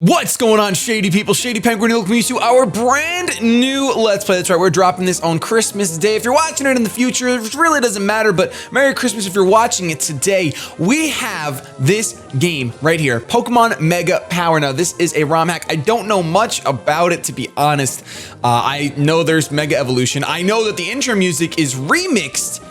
What's going on, Shady people? ShadyPenguinn welcoming you to our brand new Let's Play. That's right, we're dropping this on Christmas Day. If you're watching it in the future, it really doesn't matter, but Merry Christmas if you're watching it today. We have this game right here, Pokemon Mega Power. Now, this is a ROM hack. I don't know much about it, to be honest. I know there's Mega Evolution. I know that the intro music is remixed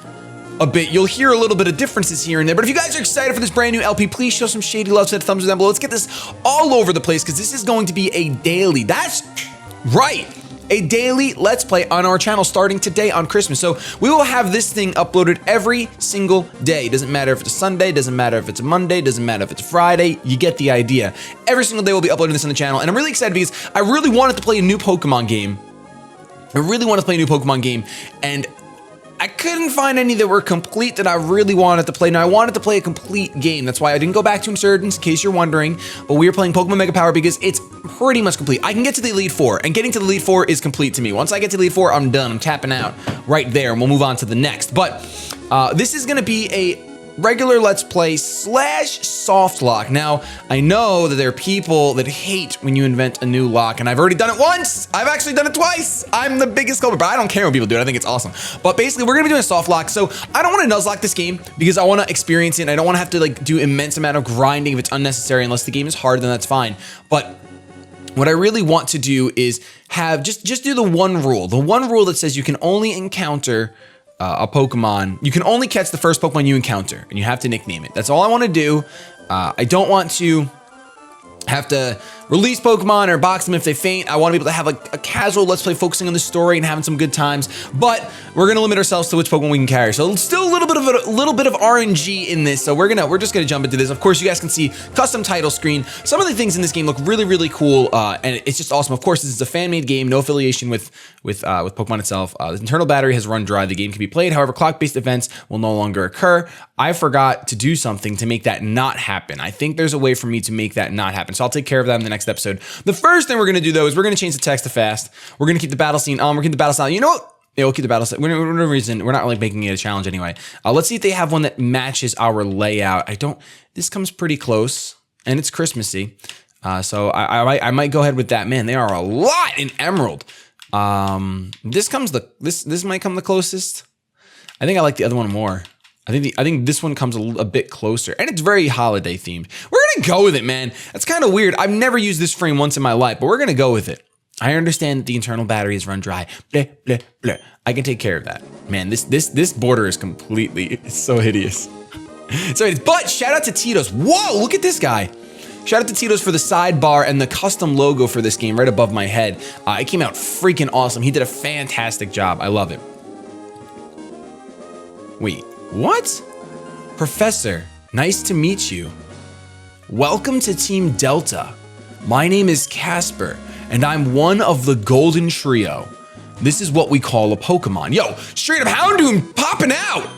a bit. You'll hear a little bit of differences here and there, but if you guys are excited for this brand new LP, please show some shady love, set a thumbs up down below. Let's get this all over the place because this is going to be a daily. That's right, a daily Let's Play on our channel starting today on Christmas. So we will have this thing uploaded every single day. Doesn't matter if it's a Sunday, doesn't matter if it's a Monday, doesn't matter if it's a Friday. You get the idea. Every single day we'll be uploading this on the channel, and I'm really excited because I really wanted to play a new Pokemon game. And I couldn't find any that were complete that I really wanted to play. Now, I wanted to play a complete game. That's why I didn't go back to Insurgents, in case you're wondering. But we are playing Pokemon Mega Power because it's pretty much complete. I can get to the Elite Four, and getting to the Elite Four is complete to me. Once I get to the Elite Four, I'm done. I'm tapping out right there, and we'll move on to the next. But this is going to be a regular Let's Play slash soft lock. Now, I know that there are people that hate when you invent a new lock, and I've already done it once. I've actually done it twice. I'm the biggest culprit, but I don't care when people do it. I think it's awesome. But basically, we're gonna be doing a soft lock, so I don't want to nuzlocke this game because I want to experience it, and I don't want to have to like do immense amount of grinding if it's unnecessary. Unless the game is hard, then that's fine. But what I really want to do is have just do the one rule that says you can only encounter a Pokemon. You can only catch the first Pokemon you encounter, and you have to nickname it. That's all I want to do. I don't want to have to release Pokemon or box them if they faint. I want to be able to have a casual Let's Play focusing on the story and having some good times, but we're gonna limit ourselves to which Pokemon we can carry. So still a little bit of RNG in this. So we're just gonna jump into this. Of course, you guys can see custom title screen. Some of the things in this game look really cool, and it's just awesome. Of course, this is a fan-made game, no affiliation with Pokemon itself. The internal battery has run dry. The game can be played. However, clock-based events will no longer occur. I forgot to do something to make that not happen. I think there's a way for me to make that not happen. So I'll take care of that in the next episode. The first thing we're gonna do though is we're gonna change the text to fast. We're gonna keep the battle scene on. We're gonna keep the battle style. You know what? Yeah, we'll keep the battle scene. For no reason, we're not like making it a challenge anyway. Let's see if they have one that matches our layout. This comes pretty close, and it's Christmassy. So I might go ahead with that. Man, they are a lot in Emerald. This might come the closest. I think I like the other one more. I think this one comes a bit closer, and it's very holiday themed. We're gonna go with it, man. That's kind of weird. I've never used this frame once in my life, but we're gonna go with it. I understand that the internal battery is run dry. Bleh, bleh, bleh. I can take care of that. Man, this border is it's so hideous. But shout out to Tito's. Whoa, look at this guy. Shout out to Tito's for the sidebar and the custom logo for this game right above my head. It came out freaking awesome. He did a fantastic job. I love it. Wait. What? Professor, nice to meet you. Welcome to Team Delta. My name is Casper, and I'm one of the Golden Trio. This is what we call a Pokemon. Yo, straight up Houndoom popping out!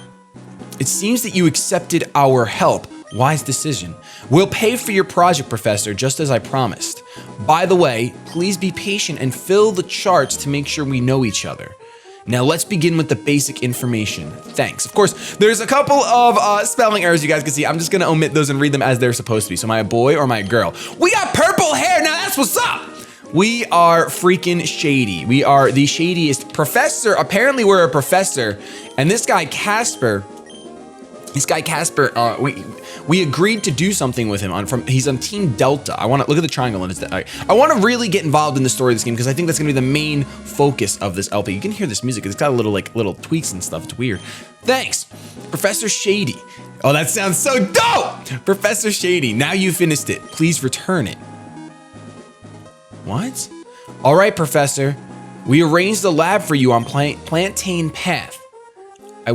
It seems that you accepted our help. Wise decision. We'll pay for your project, Professor, just as I promised. By the way, please be patient and fill the charts to make sure we know each other. Now let's begin with the basic information. Thanks. Of course, there's a couple of spelling errors you guys can see. I'm just gonna omit those and read them as they're supposed to be. So am I a boy or am I a girl? We got purple hair, now that's what's up! We are freaking shady. We are the shadiest professor. Apparently we're a professor. And this guy Casper, we agreed to do something with him. He's on Team Delta. I want to look at the triangle and I want to really get involved in the story of this game because I think that's gonna be the main focus of this LP. You can hear this music. It's got little tweaks and stuff. It's weird. Thanks, Professor Shady. Oh, that sounds so dope, Professor Shady. Now you finished it. Please return it. What? All right, Professor. We arranged the lab for you on Plantain Path. I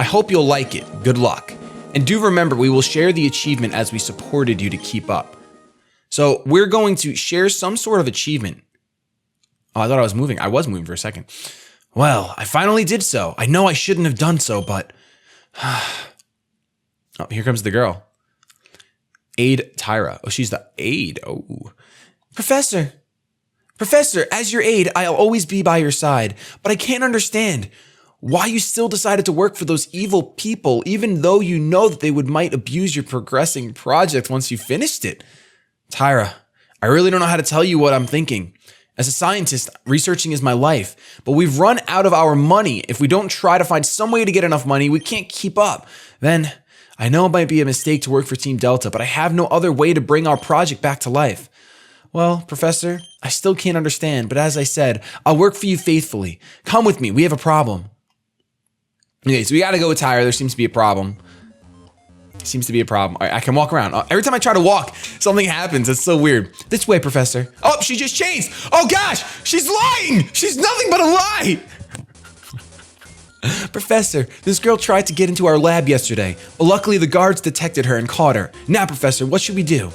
hope you'll like it. Good luck. And do remember, we will share the achievement as we supported you to keep up. So we're going to share some sort of achievement. Oh, I thought I was moving. I was moving for a second. Well, I finally did so. I know I shouldn't have done so, but... Oh, here comes the girl. Aide Tyra. Oh, she's the aide. Oh. Professor, as your aide, I'll always be by your side, but I can't understand why you still decided to work for those evil people, even though you know that they might abuse your progressing project once you finished it. Tyra, I really don't know how to tell you what I'm thinking. As a scientist, researching is my life, but we've run out of our money. If we don't try to find some way to get enough money, we can't keep up. Then, I know it might be a mistake to work for Team Delta, but I have no other way to bring our project back to life. Well, Professor, I still can't understand, but as I said, I'll work for you faithfully. Come with me, we have a problem. Okay, so we gotta go with Tyra. There seems to be a problem. Seems to be a problem. All right, I can walk around. Every time I try to walk, something happens. It's so weird. This way, Professor. Oh, she just changed. Oh gosh, she's lying. She's nothing but a lie. Professor, this girl tried to get into our lab yesterday, but luckily the guards detected her and caught her. Now, Professor, what should we do?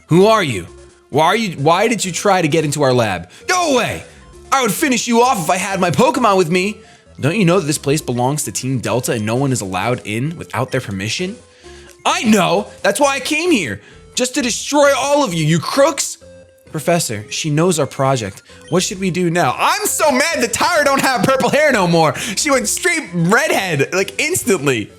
Who are you? Why did you try to get into our lab? Go away. I would finish you off if I had my Pokemon with me. Don't you know that this place belongs to Team Delta and no one is allowed in without their permission? I know! That's why I came here! Just to destroy all of you, you crooks! Professor, she knows our project. What should we do now? I'm so mad that Tyra don't have purple hair no more! She went straight redhead, like instantly!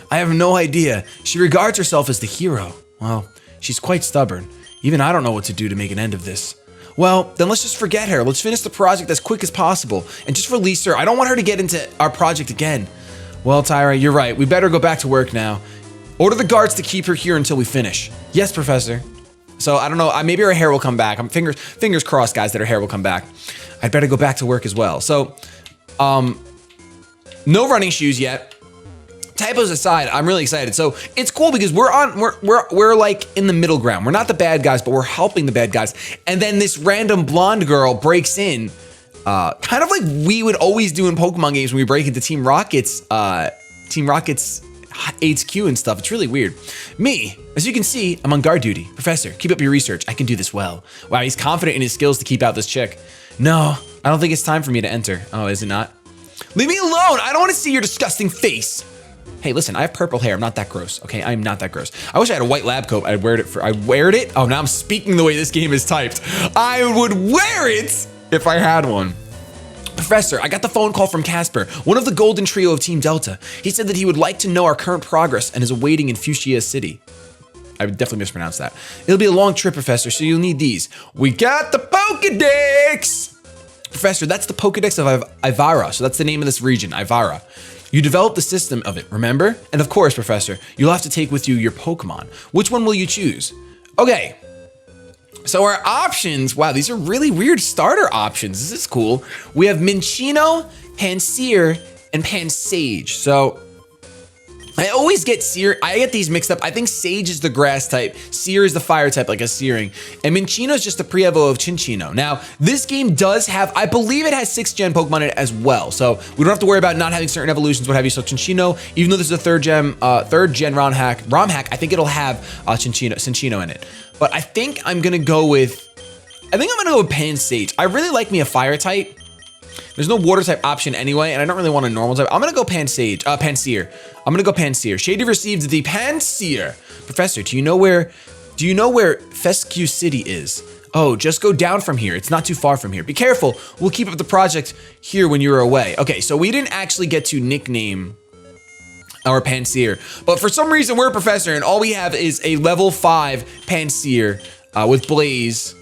I have no idea. She regards herself as the hero. Well, she's quite stubborn. Even I don't know what to do to make an end of this. Well, then let's just forget her. Let's finish the project as quick as possible and just release her. I don't want her to get into our project again. Well, Tyra, you're right. We better go back to work now. Order the guards to keep her here until we finish. Yes, Professor. So I don't know. Maybe her hair will come back. I'm fingers crossed, guys, that her hair will come back. I'd better go back to work as well. So, no running shoes yet. Typos aside, I'm really excited. So it's cool because we're like in the middle ground. We're not the bad guys, but we're helping the bad guys. And then this random blonde girl breaks in, kind of like we would always do in Pokemon games when we break into Team Rocket's HQ and stuff. It's really weird. Me, as you can see, I'm on guard duty. Professor, keep up your research. I can do this well. Wow, he's confident in his skills to keep out this chick. No, I don't think it's time for me to enter. Oh, is it not? Leave me alone. I don't want to see your disgusting face. Hey, listen, I have purple hair. I'm not that gross, okay? I'm not that gross. I wish I had a white lab coat. I'd wear it. Oh, now I'm speaking the way this game is typed. I would wear it if I had one. Professor, I got the phone call from Casper, one of the golden trio of Team Delta. He said that he would like to know our current progress and is awaiting in Fuchsia City. I would definitely mispronounce that. It'll be a long trip, Professor, so you'll need these. We got the Pokedex! Professor, that's the Pokedex of Ivara, so that's the name of this region, Ivara. You developed the system of it, remember? And of course, Professor, you'll have to take with you your Pokemon. Which one will you choose? Okay, so our options, wow, these are really weird starter options. This is cool. We have Minccino, Pansear, and Pansage. So I always get these mixed up. I think Sage is the grass type, Sear is the fire type, like a Searing, and Minccino is just a pre-evo of Cinccino. Now, this game does have, I believe it has 6th gen Pokemon in it as well, so we don't have to worry about not having certain evolutions, what have you. So Cinccino, even though this is a third gen ROM hack, I think it'll have Cinccino in it. But I think I'm gonna go with Pansage. I really like me a fire type. There's no water type option anyway, and I don't really want a normal type. I'm gonna go Pansear. I'm gonna go Pansear. Shady received the Pansear. Professor, do you know where Fescue City is? Oh, just go down from here. It's not too far from here. Be careful. We'll keep up the project here when you're away. Okay, so we didn't actually get to nickname our Pansear, but for some reason we're a professor, and all we have is a level 5 Pansear with Blaze.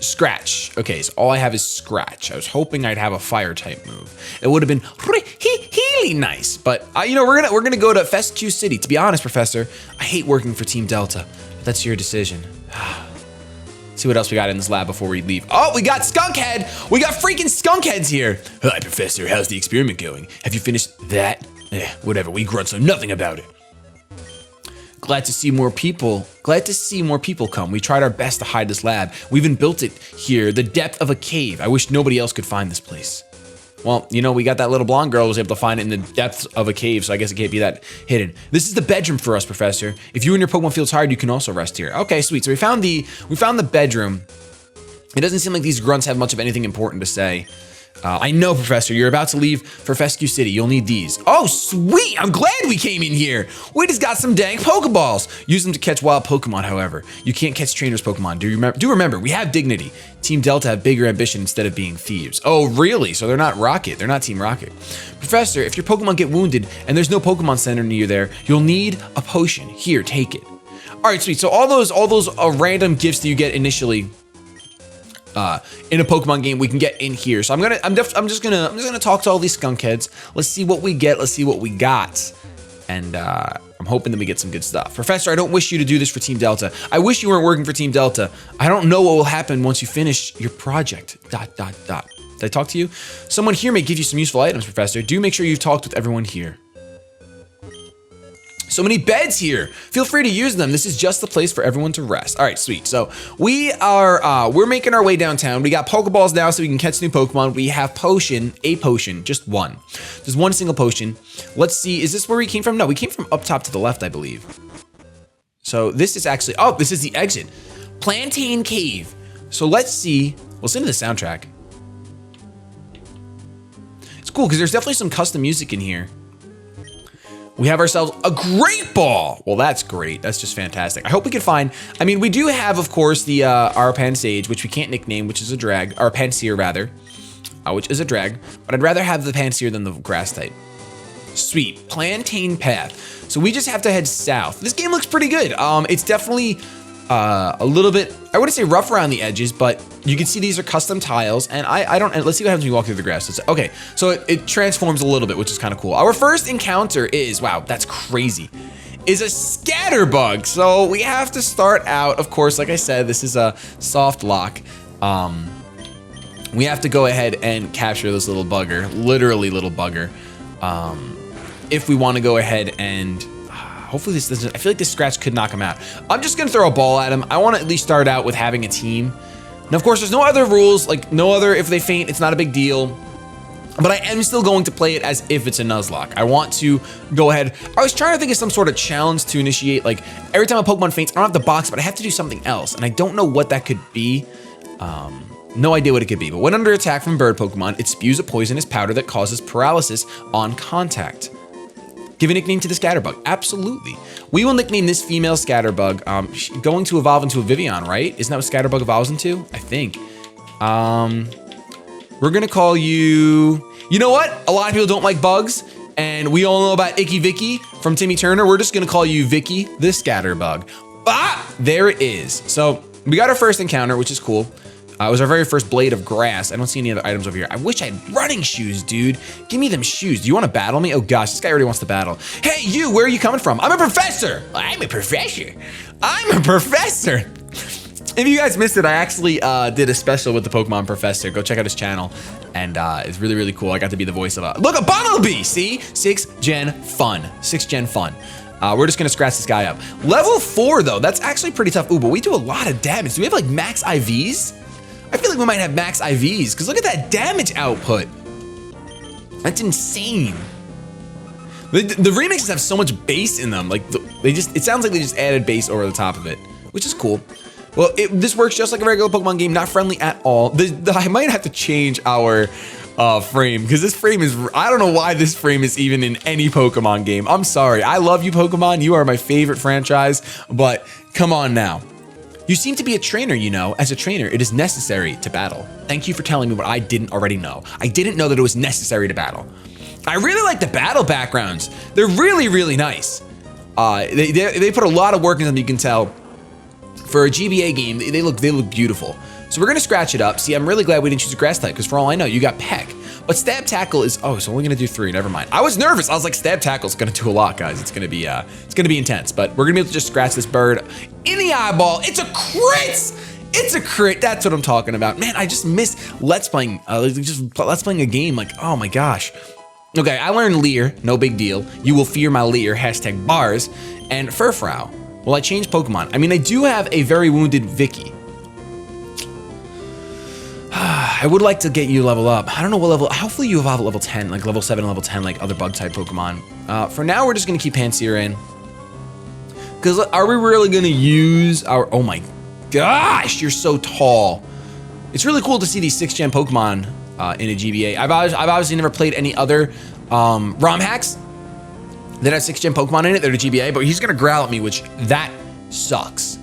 Scratch. Okay, so all I have is Scratch. I was hoping I'd have a fire type move. It would have been really nice, but you know, we're gonna go to Fescue City. To be honest, Professor, I hate working for Team Delta, but that's your decision. See what else we got in this lab before we leave. Oh, we got Skunkhead. We got freaking Skunkheads here. Hi, Professor. How's the experiment going? Have you finished that? Whatever. We grunts know nothing about it. Glad to see more people come. We tried our best to hide this lab. We even built it here, the depth of a cave. I wish nobody else could find this place. Well, you know, we got that little blonde girl who was able to find it in the depths of a cave, so I guess it can't be that hidden. This is the bedroom for us, Professor. If you and your Pokemon feel tired, you can also rest here. Okay, sweet. So we found the bedroom. It doesn't seem like these grunts have much of anything important to say. I know, Professor, you're about to leave for Fescue City. You'll need these. Oh, sweet! I'm glad we came in here. We just got some dang Pokeballs. Use them to catch wild Pokemon, however. You can't catch trainers' Pokemon. Do remember, we have dignity. Team Delta have bigger ambition instead of being thieves. Oh, really? So they're not Rocket. They're not Team Rocket. Professor, if your Pokemon get wounded and there's no Pokemon Center near there, you'll need a potion. Here, take it. All right, sweet. So all those random gifts that you get initially in a Pokemon game, we can get in here. So I'm just gonna talk to all these skunk heads. Let's see what we get. Let's see what we got. And I'm hoping that we get some good stuff. Professor, I don't wish you to do this for Team Delta. I wish you weren't working for Team Delta. I don't know what will happen once you finish your project. ... Did I talk to you? Someone here may give you some useful items, Professor. Do make sure you've talked with everyone here. So many beds here. Feel free to use them. This is just the place for everyone to rest. All right, sweet. So we're making our way downtown. We got Pokeballs now so we can catch new Pokemon. We have a potion, just one. There's one single potion. Let's see, is this where we came from? No, we came from up top to the left, I believe. So this is actually, oh, this is the exit. Plantain Cave. So let's see, listen to the soundtrack. It's cool because there's definitely some custom music in here. We have ourselves a great ball. Well, that's great. That's just fantastic. I hope we can find, I mean, we do have, of course, the our Pansage, which we can't nickname, which is a drag, or Panseer rather, which is a drag, but I'd rather have the Panseer than the grass type. Sweet, Plantain Path. So we just have to head south. This game looks pretty good. It's definitely a little bit, I wouldn't say rough around the edges, but you can see these are custom tiles, and let's see what happens when you walk through the grass. Okay, so it transforms a little bit, which is kind of cool. Our first encounter is, wow, that's crazy, is a scatterbug. So we have to start out, of course, like I said, this is a soft lock. We have to go ahead and capture this little bugger, literally little bugger, if we want to go ahead and hopefully this doesn't, I feel like this scratch could knock him out. I'm just gonna throw a ball at him. I want to at least start out with having a team. Now, of course, there's no other rules, like no other, if they faint, it's not a big deal. But I am still going to play it as if it's a Nuzlocke. I want to go ahead. I was trying to think of some sort of challenge to initiate, like every time a Pokemon faints, I don't have the box, but I have to do something else. And I don't know what that could be. No idea what it could be. But when under attack from bird Pokemon, it spews a poisonous powder that causes paralysis on contact. Give a nickname to the Scatterbug. Absolutely. We will nickname this female Scatterbug. Going to evolve into a Vivian, right? Isn't that what Scatterbug evolves into? I think. We're gonna call you... You know what? A lot of people don't like bugs, and we all know about Icky Vicky from Timmy Turner. We're just gonna call you Vicky the Scatterbug. Ah! There it is. So we got our first encounter, which is cool. It was our very first blade of grass. I don't see any other items over here. I wish I had running shoes, dude. Give me them shoes. Do you want to battle me? Oh gosh, this guy already wants to battle. Hey, you, where are you coming from? I'm a professor. I'm a professor. I'm a professor. If you guys missed it, I actually did a special with the Pokemon Professor. Go check out his channel. And it's really, really cool. I got to be the voice of look, a Bumblebee, see? 6th gen fun. 6th gen fun. We're just gonna scratch this guy up. Level 4 though, that's actually pretty tough. Ooh, but we do a lot of damage. Do we have like max IVs? I feel like we might have max IVs, because look at that damage output. That's insane. The remixes have so much bass in them. Like, it sounds like they just added bass over the top of it, which is cool. Well, this works just like a regular Pokemon game, not friendly at all. I might have to change our frame, because this frame is, I don't know why this frame is even in any Pokemon game. I'm sorry. I love you, Pokemon. You are my favorite franchise, but come on now. You seem to be a trainer, you know. As a trainer, it is necessary to battle. Thank you for telling me what I didn't already know. I didn't know that it was necessary to battle. I really like the battle backgrounds. They're really, really nice. They put a lot of work into them, you can tell. For a GBA game, they look beautiful. So we're gonna scratch it up. See, I'm really glad we didn't choose a grass type, because for all I know, you got Peck. But Stab Tackle is, oh, so we're gonna do 3, never mind. I was nervous, I was like, Stab Tackle's gonna do a lot, guys. It's gonna be intense, but we're gonna be able to just scratch this bird in the eyeball. It's a crit! It's a crit, that's what I'm talking about. Man, I just missed Let's Playing a game, like, oh my gosh. Okay, I learned Leer, no big deal. You will fear my Leer, hashtag bars. And Furfrou. Well, I changed Pokemon. I mean, I do have a very wounded Vicky. I would like to get you level up. I don't know what level, hopefully you evolve at level 10, like level 7 and level 10, like other bug type Pokemon. For now, we're just gonna keep Panseer in. Because are we really gonna use our, oh my gosh, you're so tall. It's really cool to see these 6th gen Pokemon in a GBA. I've obviously never played any other ROM hacks that have 6th gen Pokemon in it that are GBA, but he's gonna growl at me, which that sucks.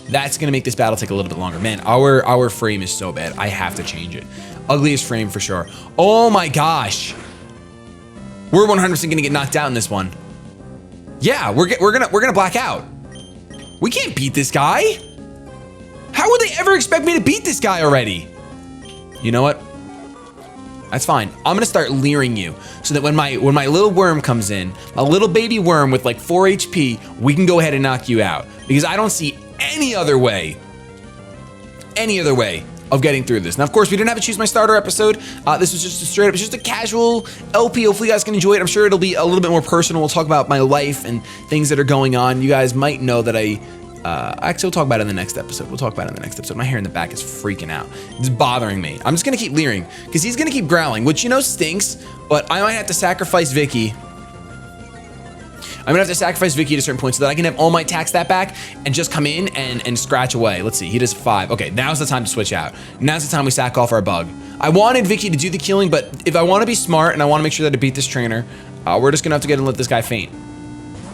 That's gonna make this battle take a little bit longer. Man, our frame is so bad. I have to change it. Ugliest frame for sure. Oh my gosh. We're 100% gonna get knocked out in this one. Yeah, we're gonna black out. We can't beat this guy. How would they ever expect me to beat this guy already? You know what? That's fine. I'm gonna start leering you so that when my little worm comes in, a little baby worm with like 4 HP, we can go ahead and knock you out. Because I don't see any other way of getting through this. Now, of course, we didn't have to choose my starter episode. This was just it's just a casual LP. Hopefully you guys can enjoy it. I'm sure it'll be a little bit more personal. We'll talk about my life and things that are going on. You guys might know that actually, we'll talk about it in the next episode. My hair in the back is freaking out. It's bothering me. I'm just gonna keep leering because he's gonna keep growling, which you know stinks, but I might have to sacrifice Vicky. I'm gonna have to sacrifice Vicky at a certain point so that I can have all my attack stat back and just come in and scratch away. Let's see, he does 5. Okay, now's the time to switch out. Now's the time we sack off our bug. I wanted Vicky to do the killing, but if I wanna be smart and I wanna make sure that I beat this trainer, we're just gonna have to get and let this guy faint.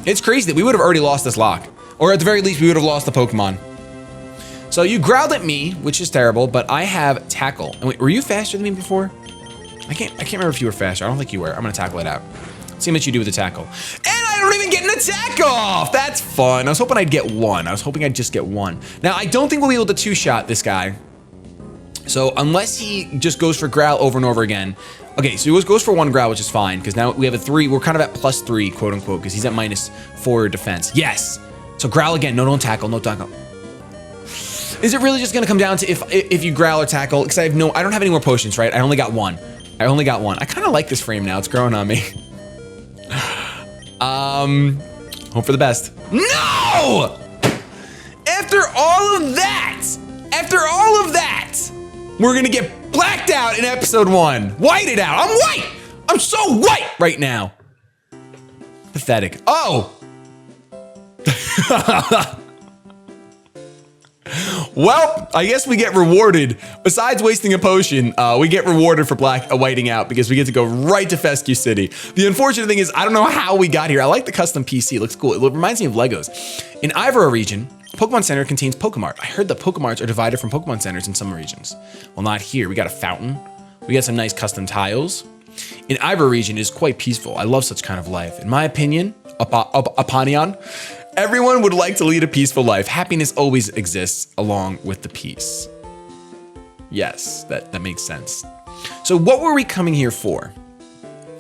It's crazy that we would have already lost this lock. Or at the very least, we would have lost the Pokemon. So you growled at me, which is terrible, but I have Tackle. And wait, were you faster than me before? I can't remember if you were faster. I don't think you were. I'm gonna tackle it out. See how much you do with the tackle. And I don't even get an attack off! That's fun. I was hoping I'd get one. I was hoping I'd just get one. Now, I don't think we'll be able to two-shot this guy. So unless he just goes for growl over and over again. Okay, so he goes for 1 growl, which is fine, because now we have a 3. We're kind of at +3, quote unquote, because he's at -4 defense. Yes! So growl again. No, don't tackle. No tackle. Is it really just gonna come down to if you growl or tackle? Because I don't have any more potions, right? I only got one. I kind of like this frame now. It's growing on me. Hope for the best. No! After all of that, we're gonna get blacked out in episode 1. Whited out. I'm white. I'm so white right now. Pathetic. Oh. Well, I guess we get rewarded. Besides wasting a potion, we get rewarded for whiting out because we get to go right to Fescue City. The unfortunate thing is, I don't know how we got here. I like the custom PC. It looks cool. It reminds me of Legos. In Ivora region, Pokemon Center contains Pokemart. I heard that Pokemarts are divided from Pokemon Centers in some regions. Well, not here. We got a fountain. We got some nice custom tiles. In Ivora region is quite peaceful. I love such kind of life. In my opinion, opinion, everyone would like to lead a peaceful life. Happiness always exists along with the peace. Yes, that makes sense. So what were we coming here for?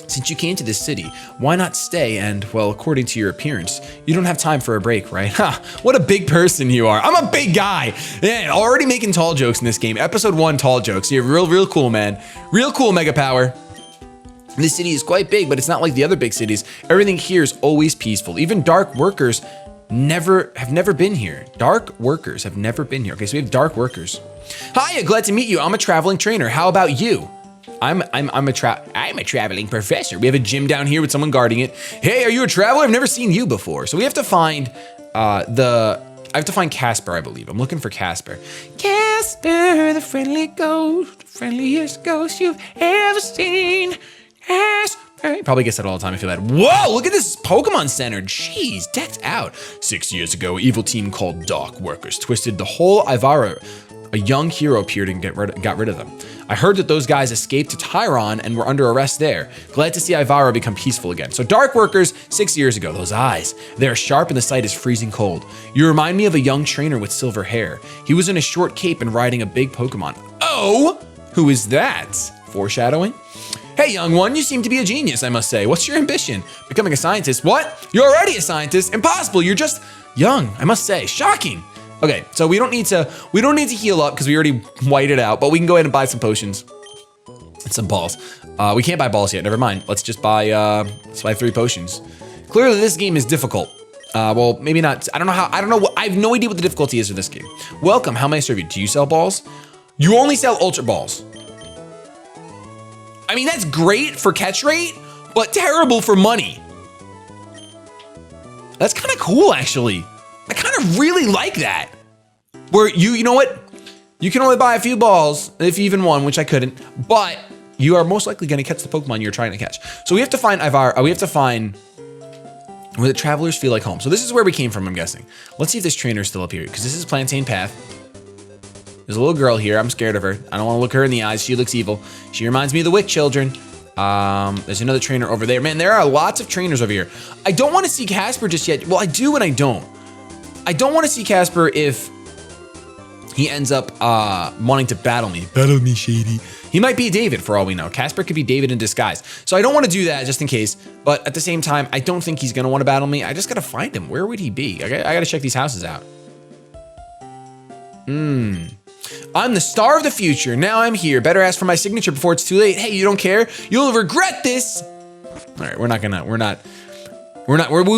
Since you came to this city, why not stay and, well, according to your appearance, you don't have time for a break, right? Ha, what a big person you are. I'm a big guy. Yeah, already making tall jokes in this game. Episode 1 tall jokes. You're real cool, man. Real cool, Mega Power. This city is quite big, but it's not like the other big cities. Everything here is always peaceful. Even dark workers have never been here. Dark workers have never been here. Okay, so we have dark workers. Hiya, glad to meet you. I'm a traveling trainer. How about you? I'm a traveling professor. We have a gym down here with someone guarding it. Hey, are you a traveler? I've never seen you before. So we have to find I have to find Casper, I believe. I'm looking for Casper. Casper, the friendly ghost, the friendliest ghost you've ever seen. Casper. He probably gets that all the time. I feel bad. Whoa, look at this Pokemon Center. Jeez, decked out. 6 years ago, an evil team called Dark Workers twisted the whole Ivora. A young hero appeared and got rid of them. I heard that those guys escaped to Tyron and were under arrest there. Glad to see Ivora become peaceful again. So Dark Workers, 6 years ago, those eyes. They're sharp and the sight is freezing cold. You remind me of a young trainer with silver hair. He was in a short cape and riding a big Pokemon. Oh, who is that? Foreshadowing? Hey, young one, you seem to be a genius, I must say. What's your ambition? Becoming a scientist? What? You're already a scientist? Impossible, you're just young, I must say. Shocking. Okay, so we don't need to heal up because we already whited out, but we can go ahead and buy some potions and some balls. We can't buy balls yet, never mind. Let's just buy 3 potions. Clearly this game is difficult. Well, maybe not. I have no idea what the difficulty is for this game. Welcome, how may I serve you? Do you sell balls? You only sell Ultra Balls. I mean, that's great for catch rate, but terrible for money. That's kind of cool, actually. I kind of really like that. Where you know what? You can only buy a few balls, if even one, which I couldn't, but you are most likely going to catch the Pokemon you're trying to catch. So we have to find Ivora, we have to find where the travelers feel like home. So this is where we came from, I'm guessing. Let's see if this trainer is still up here, because this is Plantain Path. There's a little girl here. I'm scared of her. I don't want to look her in the eyes. She looks evil. She reminds me of the Wick children. There's another trainer over there. Man, there are lots of trainers over here. I don't want to see Casper just yet. Well, I do and I don't. I don't want to see Casper if he ends up wanting to battle me. Battle me, Shady. He might be David for all we know. Casper could be David in disguise. So I don't want to do that just in case. But at the same time, I don't think he's going to want to battle me. I just got to find him. Where would he be? I got to check these houses out. I'm the star of the future. Now I'm here. Better ask for my signature before it's too late. Hey, you don't care? You'll regret this. All right, we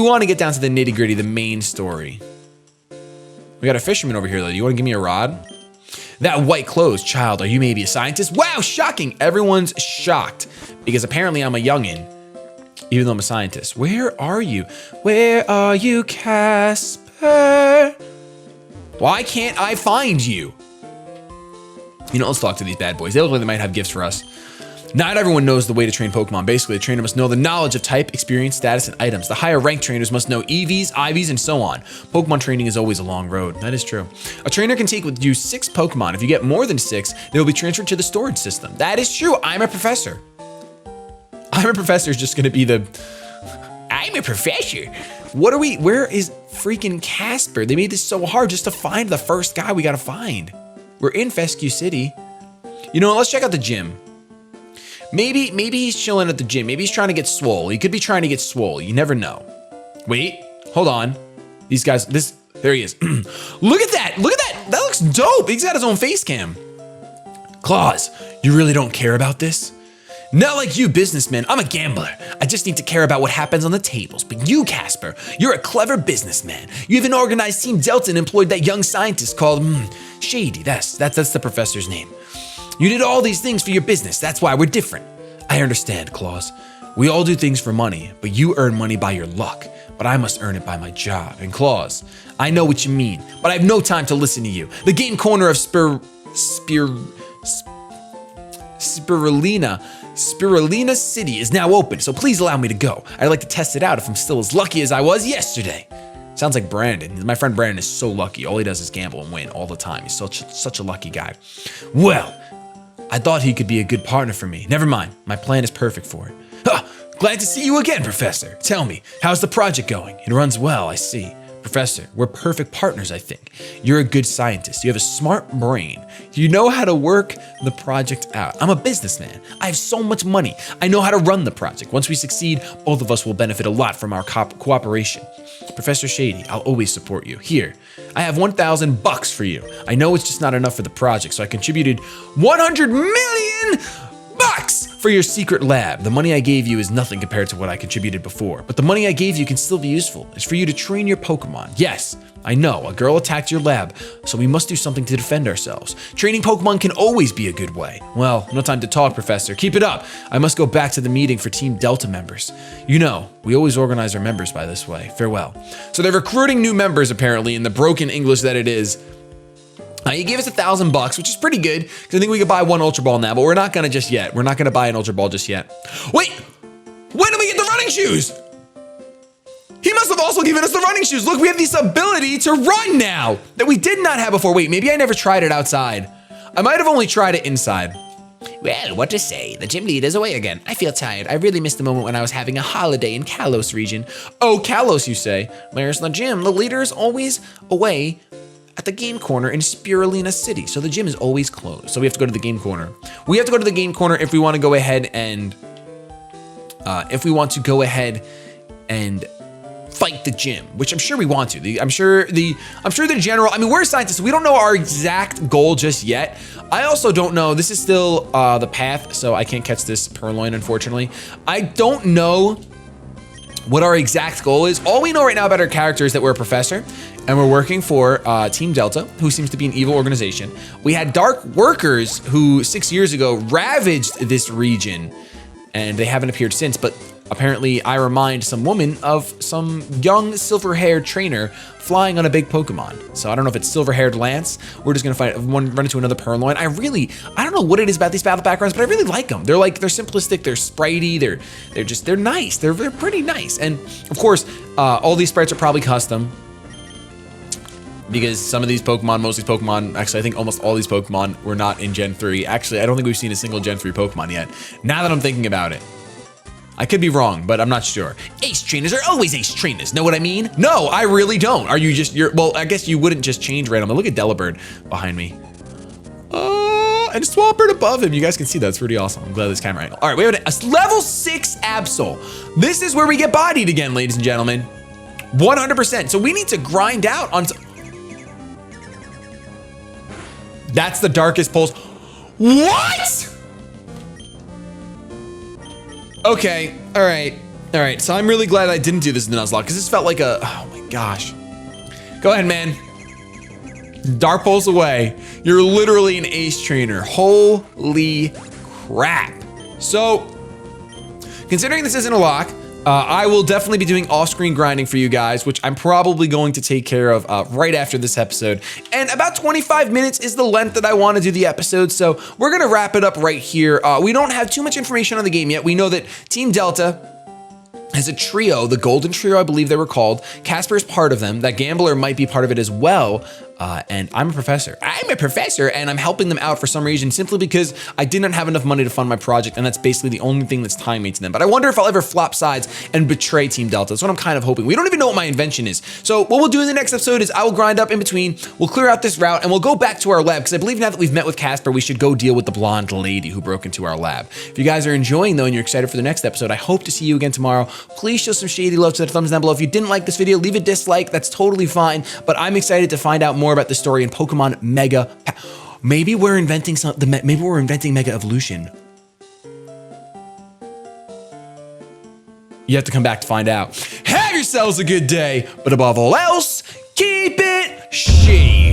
want to get down to the nitty gritty, the main story. We got a fisherman over here though. You want to give me a rod? That white clothes, child, are you maybe a scientist? Wow, shocking. Everyone's shocked because apparently I'm a youngin', even though I'm a scientist. Where are you? Where are you, Casper? Why can't I find you? You know, let's talk to these bad boys. They look like they might have gifts for us. Not everyone knows the way to train Pokemon. Basically, a trainer must know the knowledge of type, experience, status, and items. The higher ranked trainers must know EVs, IVs, and so on. Pokemon training is always a long road. That is true. A trainer can take with you 6 Pokemon. If you get more than 6, they will be transferred to the storage system. That is true. I'm a professor. I'm a professor is just going to be the... I'm a professor. What are we... Where is freaking Casper? They made this so hard just to find the first guy we got to find. We're in Fescue City. You know what? Let's check out the gym. Maybe he's chilling at the gym. Maybe he's trying to get swole. He could be trying to get swole. You never know. Wait, hold on. These guys, there he is. Look at that. Look at that. That looks dope. He's got his own face cam. Claus, you really don't care about this? Not like you, businessman. I'm a gambler. I just need to care about what happens on the tables. But you, Casper, you're a clever businessman. You even organized Team Delta and employed that young scientist called Shady. That's the professor's name. You did all these things for your business. That's why we're different. I understand, Claus. We all do things for money, but you earn money by your luck. But I must earn it by my job. And Claus, I know what you mean, but I have no time to listen to you. The game corner of Spirulina City is now open, so please allow me to go. I'd like to test it out if I'm still as lucky as I was yesterday. Sounds like Brandon. My friend Brandon is so lucky. All he does is gamble and win all the time. He's such a lucky guy. Well, I thought he could be a good partner for me. Never mind. My plan is perfect for it. Glad to see you again, Professor. Tell me, how's the project going? It runs well, I see. Professor, we're perfect partners, I think. You're a good scientist. You have a smart brain. You know how to work the project out. I'm a businessman. I have so much money. I know how to run the project. Once we succeed, both of us will benefit a lot from our cooperation. Professor Shady, I'll always support you. Here, I have $1,000 for you. I know it's just not enough for the project, so I contributed 100 million bucks for your secret lab. The money I gave you is nothing compared to what I contributed before, but the money I gave you can still be useful. It's for you to train your Pokemon. Yes, I know, a girl attacked your lab, so we must do something to defend ourselves. Training Pokemon can always be a good way. Well, no time to talk, Professor. Keep it up. I must go back to the meeting for Team Delta members. You know, we always organize our members by this way. Farewell. So they're recruiting new members, apparently, in the broken English that it is. He gave us $1,000, which is pretty good, because I think we could buy 1 Ultra Ball now, but we're not going to just yet. We're not going to buy an Ultra Ball just yet. Wait! When did we get the running shoes? He must have also given us the running shoes. Look, we have this ability to run now that we did not have before. Wait, maybe I never tried it outside. I might have only tried it inside. Well, what to say? The gym leader's away again. I feel tired. I really missed the moment when I was having a holiday in Kalos region. Oh, Kalos, you say? Where's the gym? The leader's always away at the game corner in Spirulina City. So the gym is always closed. So we have to go to the game corner. We have to go to the game corner if we want to go ahead and fight the gym, which I'm sure we want to. I'm sure the general, I mean, we're scientists. We don't know our exact goal just yet. I also don't know. This is still the path, so I can't catch this Purloin, unfortunately. I don't know what our exact goal is. All we know right now about our character is that we're a professor and we're working for Team Delta, who seems to be an evil organization. We had dark workers who 6 years ago ravaged this region and they haven't appeared since, but apparently I remind some woman of some young silver-haired trainer flying on a big Pokemon. So I don't know if it's silver-haired Lance. We're just gonna run into another Purloin. I don't know what it is about these battle backgrounds, but I really like them. They're simplistic, they're spritey, they're nice. They're pretty nice. And of course, all these sprites are probably custom, because some of these Pokemon, most of these Pokemon, actually I think almost all these Pokemon were not in Gen 3. Actually, I don't think we've seen a single Gen 3 Pokemon yet, now that I'm thinking about it. I could be wrong, but I'm not sure. Ace trainers are always ace trainers. Know what I mean? No, I really don't. Are you just, well, I guess you wouldn't just change randomly. Look at Delibird behind me. And Swampert above him. You guys can see that's pretty awesome. I'm glad this camera angle. All right, we have a level 6 Absol. This is where we get bodied again, ladies and gentlemen. 100%. So we need to grind out on. That's the darkest pulse. What? Okay. All right. So I'm really glad I didn't do this in the Nuzlocke because this felt like a. Oh my gosh. Go ahead, man. Dark pulse away. You're literally an ace trainer. Holy crap. So, considering this isn't a lock, I will definitely be doing off-screen grinding for you guys, which I'm probably going to take care of right after this episode. And about 25 minutes is the length that I want to do the episode, so we're going to wrap it up right here. We don't have too much information on the game yet. We know that Team Delta has a trio, the Golden Trio, I believe they were called. Casper is part of them. That Gambler might be part of it as well. And I'm a professor. And I'm helping them out for some reason simply because I did not have enough money to fund my project, and that's basically the only thing that's tying me to them. But I wonder if I'll ever flop sides and betray Team Delta. That's what I'm kind of hoping. We don't even know what my invention is. So what we'll do in the next episode is I will grind up in between, we'll clear out this route, and we'll go back to our lab, because I believe now that we've met with Casper, we should go deal with the blonde lady who broke into our lab. If you guys are enjoying, though, and you're excited for the next episode, I hope to see you again tomorrow. Please show some shady love to the thumbs down below. If you didn't like this video, leave a dislike. That's totally fine. But I'm excited to find out more about the story in Pokemon Mega. Maybe we're inventing maybe we're inventing Mega Evolution. You have to come back to find out. Have yourselves a good day, but above all else, keep it shady.